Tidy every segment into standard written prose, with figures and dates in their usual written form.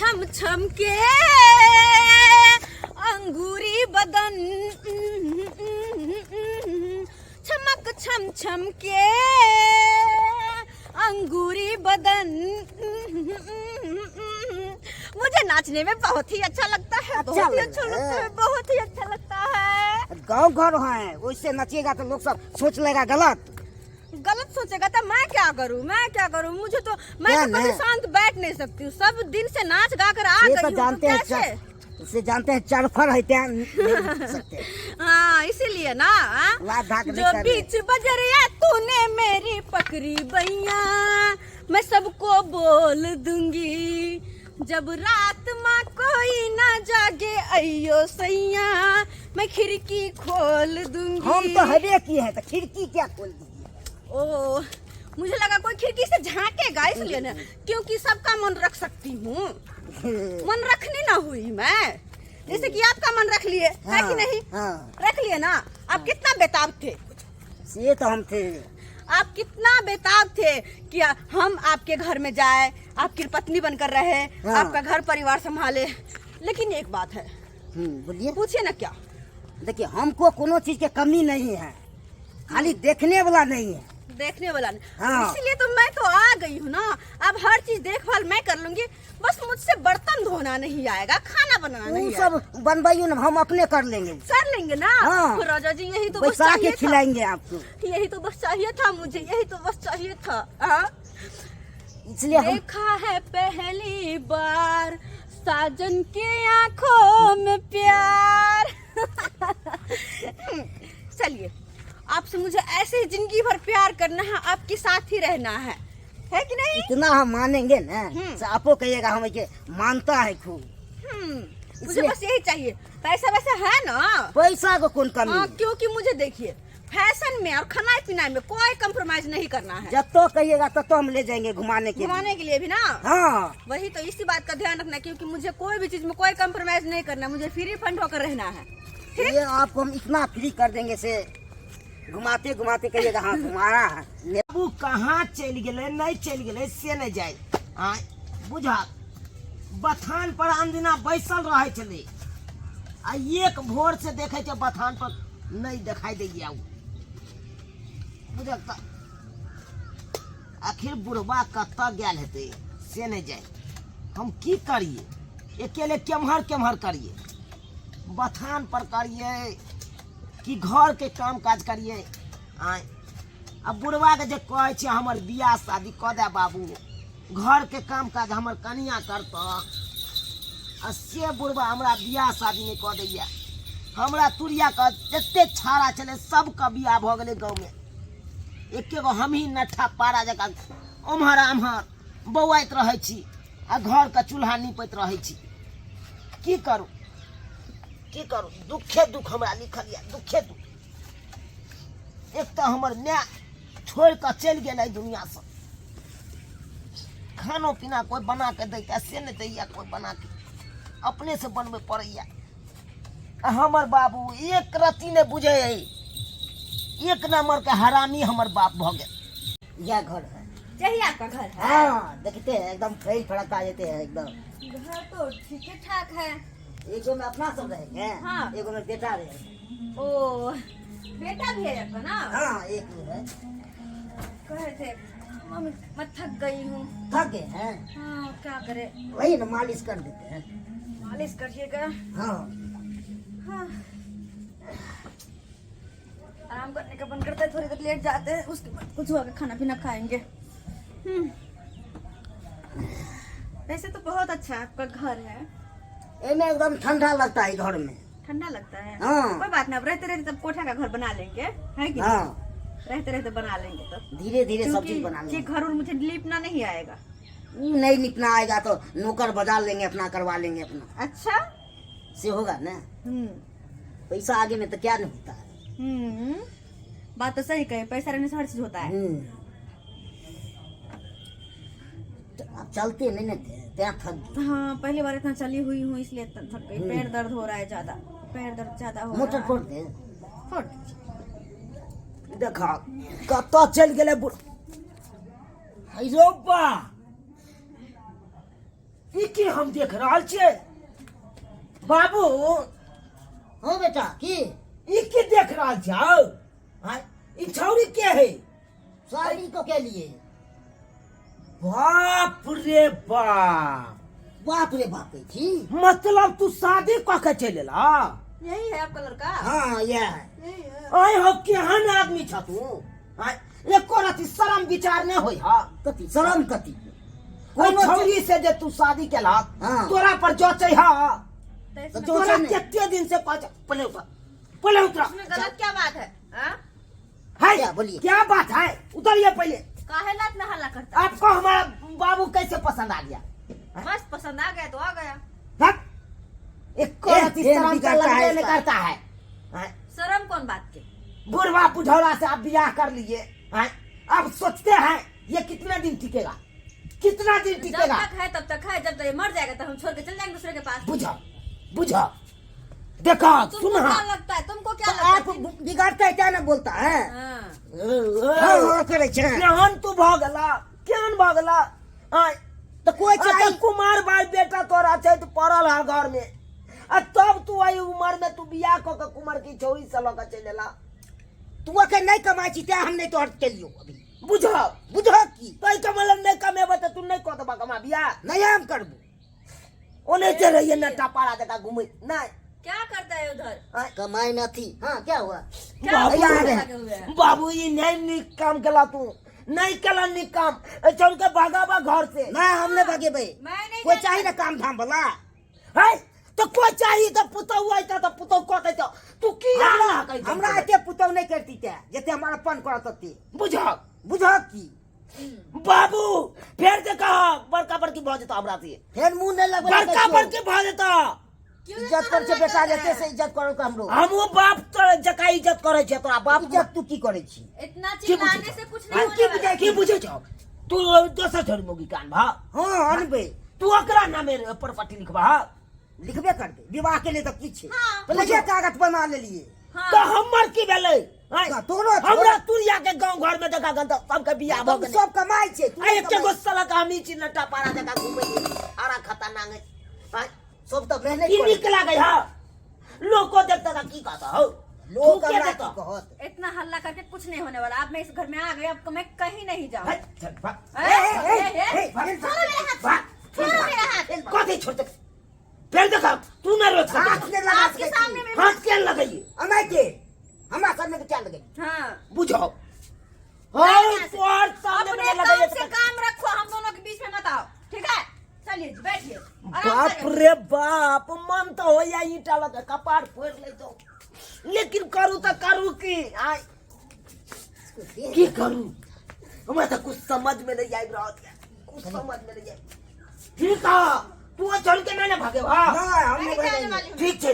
छम छम के अंगूरी बदन, चमक छम छम के अंगूरी बदन। मुझे नाचने में बहुत ही अच्छा लगता है, बहुत ही अच्छा लगता है, बहुत ही अच्छा लगता है। गाँव घर है, वैसे नचिएगा तो लोग सब सोच लेगा गलत। गलत सोचेगा तो मैं क्या करूं, मैं क्या करूं? मुझे तो मैं तो कभी शांत बैठ नहीं सकती हूँ, सब दिन से नाच गा कर आ गई हूं, जानते हैं इसे जानते हैं चरफर है क्या सकते। हाँ इसीलिए ना जो बीच बजरिया तूने मेरी पकड़ी बैया, मैं सबको बोल दूंगी जब रात माँ कोई ना जागे अयो सैया, मैं खिड़की खोल दूंगी। हम तो हरे की है तो खिड़की क्या खोल दूंगी? ओ मुझे लगा कोई खिड़की से झांकेगा इसलिए ना, क्योंकि सबका मन रख सकती हूँ। मन रखनी ना हुई मैं, जैसे कि आपका मन रख लिए है कि नहीं? रख लिए ना। आप कितना बेताब थे? ये तो हम थे। आप कितना बेताब थे कि हम आपके घर में जाए, आपकी पत्नी बनकर रहे, आपका घर परिवार संभाले। लेकिन एक बात है, बोलिए। पूछिए ना। क्या? देखिए हमको कोनो चीज की कमी नहीं है, खाली देखने वाला नहीं है। देखने वाला नहीं, इसीलिए तो मैं तो आ गई हूँ ना। अब हर चीज देखभाल मैं कर लूंगी, बस मुझसे बर्तन धोना नहीं आएगा, खाना बनाना नहीं सब बनवाइयो ना, हम अपने कर लेंगे। कर लेंगे ना। राजा जी यही तो बस चाहिए, खिलाएंगे आपको। यही तो बस चाहिए था मुझे, यही तो बस चाहिए था। इसलिए देखा है पहली बार साजन के आंखों में प्यार। चलिए आपसे मुझे ऐसे ही जिंदगी भर प्यार करना है, आपके साथ ही रहना है कि नहीं? इतना हम मानेंगे ना, आपको कहिएगा हम मानता है खूब। मुझे बस यही चाहिए। पैसा वैसा है ना? पैसा को कौन कमी? क्योंकि मुझे देखिए फैशन में और खाना पीना में कोई कंप्रोमाइज नहीं करना है। जब तो कहिएगा तब तो हम ले जाएंगे घुमाने के लिए भी ना। हाँ वही तो, इसी बात का ध्यान रखना, क्योंकि मुझे कोई भी चीज में कोई कंप्रोमाइज नहीं करना, मुझे फ्री फंड होकर रहना है। ये आपको हम इतना फ्री कर देंगे से घुमाते घुमाते कहिएगा हाँ घुमाना है। बाबू कहाँ चल गए, नहीं चल गए से नहीं जाए। बुझा बथान पर अंदिना बैसल रहे चले, आ एक भोर से देखे बथान पर नहीं दिखाई दे गया। बुझल आखिर बुढ़वा कत्ता गया हेते से नहीं जाए। हम की करिए, अकेले केम्हर केम्हर करिए, बथान पर करिए कि घर के काम काज करिए। अब बुढ़वा के जे कहे हमर बियाह शादी कऽ दे बाबू, घर के काम काज हमर कनिया करता, से बुढ़वा हमरा बियाह शादी नहीं कऽ दैया। हमरा तुरिया का जते छाड़ा चले सबका बियाह भ गए गाँव में, एक हम ही नठा पारा जका उम्हर आम्हर बौआइत रहे छी, आ घर का चूल्हा नीपैत रहे छी। की करूँ की करूँ, दुखे दुख हमरा लिखल या, दुखे दुख। एक तो हमर न्याय छोड़ कर चल गए दुनिया से, खानो पीना कोई बना के दैया से नहीं दैया, कोई बना के अपने से बनबे पड़ैया। हमर बाबू एक रत्ती ने बुझे, एक नंबर का हरामी हमर बाप भ गए। यह घर है, यही आपका घर है? हाँ देखते हैं एकदम फैल फड़कता जाते हैं एकदम। घर तो ठीक ठाक है। एगो में अपना सब रहेंगे, हाँ। एगो में बेटा रहेंगे। ओ बेटा भी है आपका ना? हाँ एक है। कहे थे मम्मी मैं थक गई हूँ। थक गए हैं? हाँ क्या करे, वही ना मालिश कर देते हैं। मालिश करिएगा। हाँ हाँ आराम करने का मन करता है, थोड़ी देर लेट जाते हैं, उसके बाद कुछ होगा खाना पीना खाएंगे। वैसे तो बहुत अच्छा आपका घर है, इनमें एकदम ठंडा लगता है घर में। ठंडा लगता है? हाँ। कोई बात नहीं, अब रहते रहते तब कोठा का घर बना लेंगे, है कि हाँ रहते रहते बना लेंगे तो धीरे धीरे सब चीज बना लेंगे। घर और मुझे लीपना नहीं आएगा। नहीं निपना आएगा तो नौकर बजा लेंगे, अपना करवा लेंगे अपना। अच्छा से होगा ना, पैसा आगे में तो क्या नहीं होता है। बात तो सही कहे, पैसा रहने से हर चीज होता है। तो आप चलते नहीं ना थे, क्या थक? हाँ पहली बार इतना चली हुई हूँ इसलिए थक गई। पैर दर्द हो रहा है ज्यादा, पैर दर्द ज्यादा हो रहा है। मोटर फोड़ दे। फोड़ देखा कत्ता चल गए ई की हम देख रहल छियै बाबू? हो बेटा की ई की देख रहल छौ? आय ई छौरी के है? शादी को के लिए? बाप रे बाप, बाप रे बाप है थी। मतलब तू शादी क के चले ला? यही है आपका लड़का? हाँ ये है। यही है। आय हो केहन आदमी छ तू? आय एको रति शर्म विचार ने होय हा? कति शरम कति कोई छौरी से जे तू शादी केला हाँ। तोरा पर जचै हा? तो इसमें तो तोरा नहीं। कितने दिन से कहता पहले उतर, पहले उतर। इसमें गलत क्या बात है? हाँ? है क्या बोलिए? क्या बात है? उतरिए पहले। काहे लात में हल्ला करता है? आपको हमारा बाबू कैसे पसंद आ गया? बस पसंद आ गया तो आ गया। हट! एक रति एक शर्म भी का करता है लगने में इसका। करता है। हैं? शर्म कौन बात की? बुढ़वा बुढ़ौला से आप बियाह कर लीजिए, हैं? अब सोचते हैं ये कितना दिन टिकेगा? कितना दिन जब टिकेगा? तक है तब तक है, जब तक ये मर जाएगा तो हम छोड़ के चल जाएंगे दूसरे के पास। बुझा बुझा देखा तुमको सुना क्या लगता है? तुमको क्या तो आप लगता है? बिगाड़ता है क्या ना बोलता है? हाँ। हाँ, हाँ, करे छे। केहन तू भागला, केहन भागला? आय तो कोई अच्छा चाहिए कुमार बाल बेटा तोरा छै तो पड़ल है घर में, आ तब तू आई उम्र में तू बियाह क के कुमार की छौरी से लग चलेला? तू अके नहीं कमाई छी त्या हम नहीं तो हट चलियो अभी बुझा बुझा की तै के मतलब नहीं कमेबे त तू नहीं क देबा कमा बियाह? नहीं हम करबू। ओने चल रही नट्टा पारा जका घूमे नहीं? क्या करता है उधर? आय, कमाई न थी। हाँ क्या हुआ? क्या बाबू बात रे। लगे हुए हैं? बाबू ये नहीं निक काम केला तू, नहीं केला निक काम। चल के भागाबा घर से। ना हमने भागे भाई। मैं नहीं कोई जानती। चाहिए ना काम धाम वाला। है तो कोई चाहिए तो पुतौ आइता तो पुतौ कहते तो तू की हमरा एते पुतौ नहीं करती त्या जते हमारा पन करत ती। बुझा बुझा की बाबू फिर देखा बड़का बड़की भऽ जेता हमरा से, फिर मुंह नहीं लगबे बड़का बड़की भऽ जेता। क्यों इज्जत कर से बेटा लेते से इज्जत करो तो हमरो। हमहू बाप तो जका इज्जत करे छै तोरा बाप इज्जत तू की करे छी? इतना की बुझे चिल्लाने से कुछ नहीं की होने बुझे वाला। की बुझे छौ तू? दोसर छोड़ मोगी कान भा हाँ अनबे तू ओकरा नामे प्रॉपर्टी लिखबा? लिखबे कर दे विवाह के लिए तो की छे हाँ। पहले ये कागज बना ले लिए। तो हमर की भेलै? का तोरो छो? हमरा तुरिया के गांव घर में देखा गन सबके बियाह भऽ तुम गेलै। सब कमाई छे तू आ एके गो साला के हम ई चिन्हटा पारा जका घुमै आरा खतरनाक है। सब तो मेहनत की करे। निक लागे हा? लोग को देखता था की कहता हो? लोग तू के हमरा देता? की कहत। इतना हल्ला करके कुछ नहीं होने वाला। अब मैं इस घर में आ गई, अब मैं कहीं नहीं जाऊँ। है, चल, भाग। भाग। छोड़ो मेरा हाथ। कथी छोड़ते? फिर देखा तू ना रोक हाथ सकती। ने लगा आपके सामने में हाथ क्या लगाइए? अनाई के हमरा करने के क्या लगे? हाँ। बुझाओ। नहीं, हाँ, नहीं, तोहर सामने अपने में लगाइए काम से तो- काम रखो, हम दोनों के बीच में मत आओ, ठीक है? चलिए बैठिए। आराम बाप से। रे बाप, मन तो हो या ईटा लगे कपार फोड़ ले तो, लेकिन करू तो करू की करू? हमें तो कुछ समझ में नहीं आई रहा है, कुछ समझ में नहीं आई। ठीक है तू चल के ना भागे हाँ? ना हम मैं नहीं जाने बनेंगे। वाली हूँ। ठीक है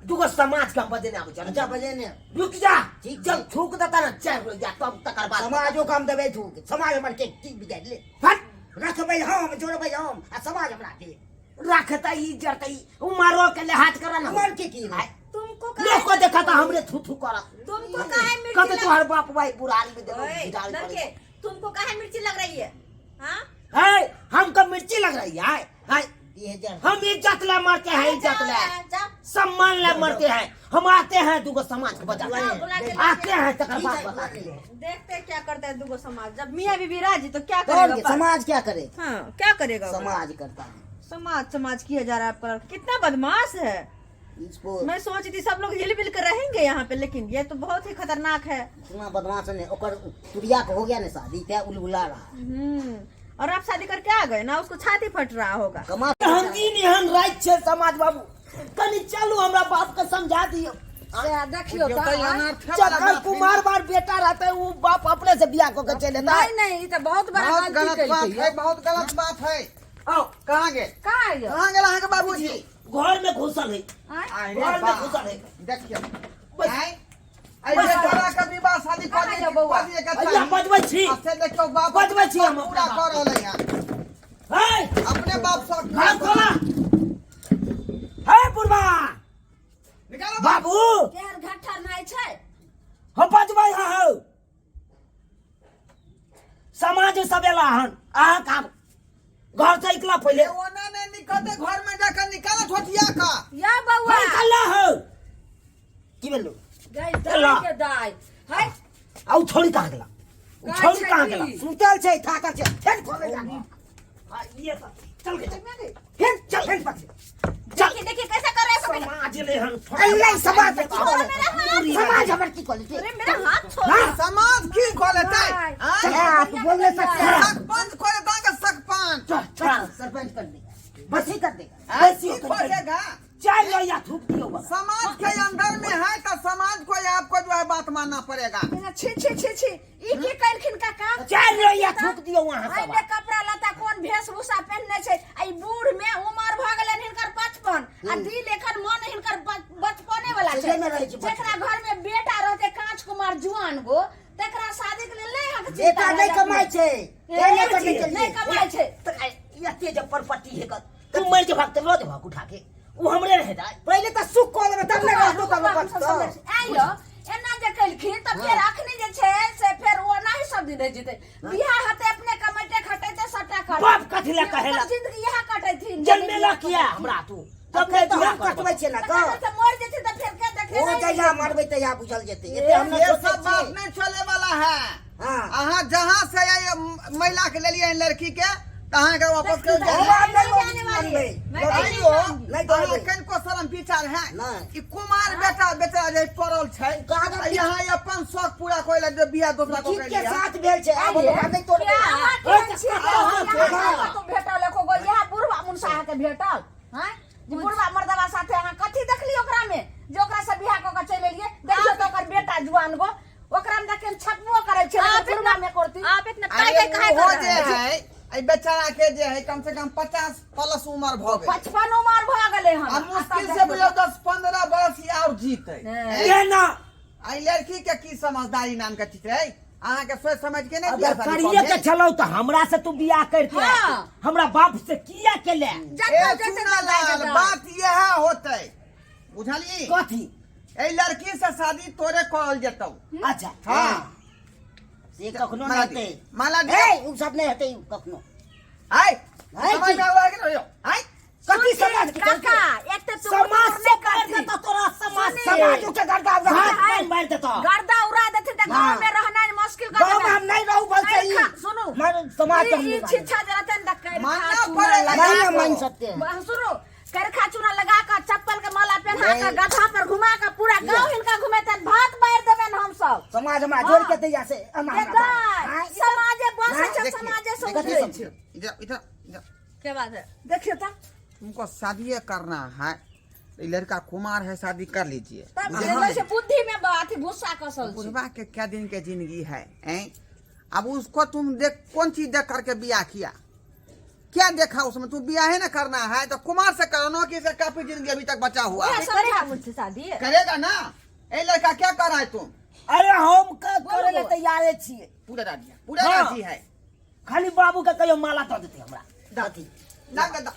तू को समाज का बजे ना चल अच्छा बजे ने रुक जा। ठीक चल थूक देता ना चार हो जा तब तक बाद समाजो काम देबे तू समाज हमर के की बिगाड़ ले फट रखबे हम जोड़बे हम आ समाज हमरा के रखता ही जरता उमारो के लिहाज करा ना हमर के की आय, तुमको लोग को देखा था हमरे थू थू करा तुमको काहे मिर्ची कहते लग- तुम्हारे बाप भाई बुरारी में देखो ओए, गिटार लड़के, तुमको काहे मिर्ची लग रही है? हाँ? है हमको मिर्ची लग रही है हाय ये जर हम इज्जत ला मरते हैं इज्जत ला जाओ। सम्मान ला मरते हैं हम आते हैं दूगो समाज को बचा हाँ, बुला के आते हैं तकर ठीक बाद है, बताते बुला हैं देखते हैं क्या करता है दुगो समाज। जब मियाँ बीबी राजी तो क्या कौन करेगा? के पर? समाज क्या करे? हाँ, क्या करेगा वो? समाज करता है समाज किया जा रहा है पर कितना बदमाश है। इसको मैं सोच रही थी सब लोग हिल मिल कर रहेंगे यहाँ पे, लेकिन ये तो बहुत ही खतरनाक है। इतना बदमाश ने ओकर तुरिया के हो गया ने शादी त्या उलबुला रहा और आप शादी करके आ गए ना, उसको छाती फट रहा होगा। कमा हम दिन हम रात छे समाज बाबू कनी चलू हमरा बाप के समझा दियो देखियो जखन कुमार बार बेटा रहता है वो बाप अपने से बियाह को के चले जाता है। नहीं ये तो बहुत बड़ा बहुत गलती गलत करी बात थी। है, बहुत गलत बात है। आओ कहाँ गए? कहाँ है ये? कहाँ गए अहाँ के बाबूजी? घर में घुसल है आँय? आए घर में बा- घुसल है देखिए बस। आए ऐसे तोरा के विवाह शादी कहाँ कर है बौआ? दिए के अल्लाह चाहिए। बजबै छी अब से देखियो बाप बजबै छी हम पूरा अपना कर रहले हैं। है अपने बाप सब घर खोला है बुढ़वा निकालो बाप। बाबू केहन घट्ठा नहीं छै? हम बजबै हो समाज सब एला हन अहाँ काम घर से निकला पहले ओना ने निकलते घर में जाकर निकाला छोटिया का या बउआ निकला हो की बोलो गई चला। दाई के दाई है आउ छोड़ी कहाँ गेला उ छोड़ी कहाँ गेला सुतल छै थाकल छै फेर खोले जा हां ये सब चल के फिर चल फिर पकड़ देखिए देखिए कैसा कर रहा है सब समाज ले हम अल्लाह समाज की छोड़ मेरा हाथ समाज हमर की खोले अरे मेरा हाथ छोड़ समाज की खोलते आप बोल नहीं सकते सरपंच खोले दांगे सरपंच सरपंच कर देगा बसी कर देगा बसी खोलेगा चाय लो या थूक दियो बस समाज के अंदर में है तो समाज को आपको जो है बात मानना पड़ेगा छी छी छी छी ई की कैलखिन का काम चाय लो या थूक दियो वहां आई सब ने कपड़ा लता कोन वेशभूषा पहनने छै आई बूढ़ में उमर भ गेलन हिनकर 55 आ दिल एखन मन हिनकर बचपने वाला छै में रहै छै जेकरा घर में बेटा रहते कांच कुमार जुआन गो तकरा शादी के लेल नहीं हक बेटा नहीं कमाई छै नहीं कमाई छै ये जब प्रॉपर्टी है तू मर के भागते लो दे भाग उठा के वो हमरे रह जाए पहले तो सुख को लेबे तब नहीं रहतो तब बचतो आइयो एना जे कैलखिन त फेर अखनी जे छै से फेर ओ नहीं सब दिन रह जेते बियाह हते अपने कमाइते खटैते सटा कर बाप कथि ला कहेला जिंदगी यह कटैथिन जन्मेला किया हमरा तू तब नहीं तो बियाह हम कटबै छै ना तो तो मर जेते त फेर के देखे ओ जहिया मरबै तहिया बुझल जेतै एते हम ये नहीं सब सोचै बात छियै नहीं चले वाला है हां अहाँ जहाँ से ये महिला के ले लिए लड़की के तहाँ के वापस कर कनिको शर्म विचार है कि कुमार बेटा बेटा जे पड़ल छै यहाँ अपन शौक पूरा कोई ले बियाह दूसरा को ठीक के साथ भेल छै आब ओकरा नहीं तोड़बै तू भेटल एको गो यह बुढ़वा मुनसा के भेटल हैं जे बुढ़वा मर्दवा साथे अहाँ कथि देखली ओकरा में जे ओकरा से बियाह क के चले एलिए देखियो तो ओकर बेटा जुआन गो ओकरा में देखे छपबो करे छै बुढ़वा में करती आप इतना काहे काहे हो कर जे है ए बेचारा के जे है कम से कम 50 प्लस उम्र भ गई 55 उम्र भ गेले हम अब मुश्किल से बुझो 10-15 वर्ष या और जीते ये ना आई लड़की के की समझदारी नाम के चीज है अहाँ के सोच समझ के नहीं अगर करिए के चलो तो हमरा से तू बियाह करते हमरा बाप से किया के ले बात यह होते बुझलिए कथी ए लड़की से शादी तोरे करल जेतौ अच्छा हाँ से कखनो नहीं हेतै माला दे ए उ सब नहीं हेतै कखनो आय समझ में आवा के रहियो आय कथी समाज के काका एक तो तू समाज से कर देता तोरा समाज समाज के गर्दा हाथ मार देता गर्दा उड़ा देते त गांव में रहना मुश्किल कर गांव में हम नहीं रहू बोलते ही सुनो मैं समाज ई छिछा जरा तन दक्कर मानना पड़ेगा नहीं मान सकते सुनो करखा चूना लगा कर चप्पल के माला पहना कर गधा पर घुमा कर पूरा गांव हिनका घुमेते भात बार देबन हम सब समाज में जोड़ के दैया से समाजे बसे छै समाजे सोचे इधर क्या बात है देखिए तो तुमको शादी करना है ये लड़का कुमार है शादी कर लीजिए तब जैसे बुद्धि में बात भूसा कसल छै बुढ़वा के क्या दिन के जिंदगी है अब उसको तुम देख कौन चीज देख करके बियाह किया क्या देखा उसमें तू बियाह है ना करना है तो कुमार से करो कि इसे काफी जिंदगी अभी तक बचा हुआ है करेगा मुझसे शादी करेगा ना ए लड़का क्या कर रहा है तुम अरे हम करे ले तैयार छिए पूरा राजी है खाली बाबू के कहियो माला दे देते हमरा दादी ना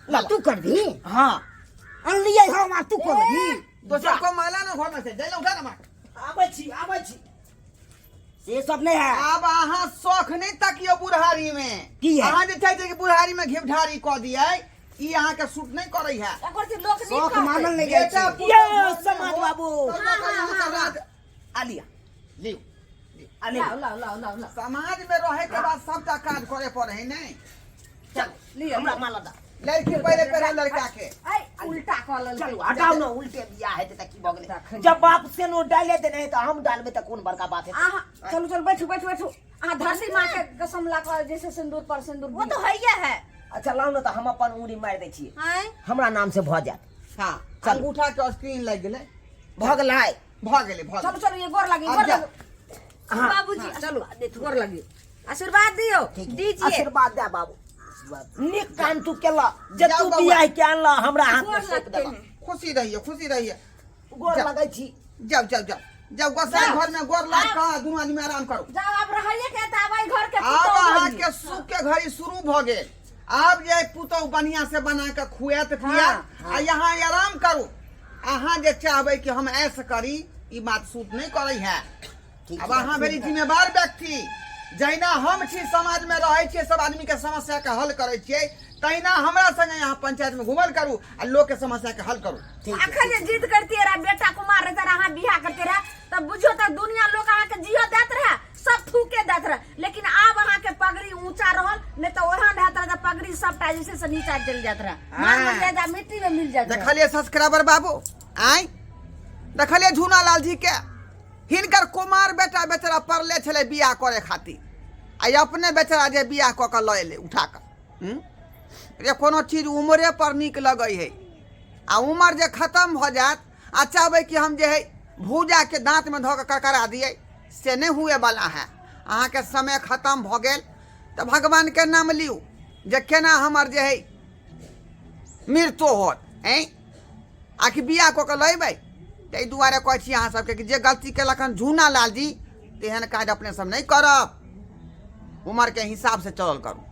ला तू कर दी हां अन लिए हम आ तू कर दी दूसरा को माला ना घर में से दे लो उठा ना आबै छी से सब नहीं है अब अहाँ शौख नहीं तकियो बुढ़ारी में की है? अहाँ जे चाहते कि बुढ़ारी में घिवढारी क दिए ई अहाँ के सूट नहीं करे है एकर से लोग नहीं शौक करते। मानल नहीं जाय बेटा छै यो समाज बाबू आलिया लियो अले लाओ लाओ लाओ लाओ लाओ समाज में रहे के बाद सबटा काज करे पड़े है नहीं चल लियो हमरा माला दा लड़की पहले पहले लड़का के आई उल्टा कॉल चलो हटाओ ना उल्टे बियाह है त की भगले जब बाप से नो डाले दे नहीं तो हम डालबे त कौन बड़का बात है चलो चलो बैठो बैठो बैठो धरती माँ के कसम ला कर जैसे सिंदूर पर सिंदूर वो तो है ही है अच्छा लाओ ना तो हम अपन उंगली मार दे छिए हैं हमरा नाम से भ जात हां चल। अंगूठा के स्क्रीन लग गेले भगलाय चलो चलो ये गोर लगी गोर लगी हां बाबूजी चलो गोर लगी आशीर्वाद दियो दीजिए आशीर्वाद दे बाबू निक काम तू केला जे तू बियाह के आनला हमरा हाथ में गोर सौंप लगते देला हैं खुशी रहिए गोर लगै छी जाओ गोसाई घर में गोर लाग का दोनों आदमी आराम करो जाओ अब रहिए के तबाई घर के अब पुतौह अहाँ बनी। के सुख के घड़ी शुरू भ गेल अब जे पुतौ बढ़िया से बना के खुआत पिया आ यहाँ आराम करू अहाँ जे चाहबै कि हम ऐसे करी ई बात सूट नहीं करे है अब अहाँ भेली जिम्मेवार व्यक्ति जहिना हम छी समाज में रहे छियै, सब आदमी के समस्या के हल करे छियै, तहिना हमरा संगे यहाँ पंचायत में घूमल करू आ लोग के समस्या के हल करू। अखन जे जिद करती रहा बेटा कुमार रहता रहा बियाह करते रहा तब बुझो तो दुनिया लोग अहाँ के जियो देत रहा, सब थूके देत रहा। लेकिन अब अहाँ के पगड़ी ऊंचा रहल, नहीं तो ओहन रहता रहा पगड़ी सबटा जैसे से नीचा चल जात रहा, मार में जाता मिट्टी में मिल जाता। देखलिए सब्सक्राइबर बाबू, आई देखलिए झूना लाल जी के, हिनकर कुमार बेटा बेचारा पढ़ले छले बियाह करे खातिर, आ अपने बेचारा जे बियाह क के लए ले उठा कर। ये कोनो चीज उम्रे पर निक लगे है, आ उम्र जे खत्म हो जात आ चाहबे कि हम जे है भूजा के दांत में धो के करकरा दिए, से नहीं हुए वाला है। अहाँ के समय खत्म भ गेल तो भगवान के नाम लियू जे केना हमर जे है मृत्यु होत है, आखिर बियाह क के लैबै। ताहि दुआरे कहै छी अहाँ सबके कि जे गलती केलखन झूना लाल जी, तेहन काज अपने सब नहीं करब, उम्र के हिसाब से चलल करू।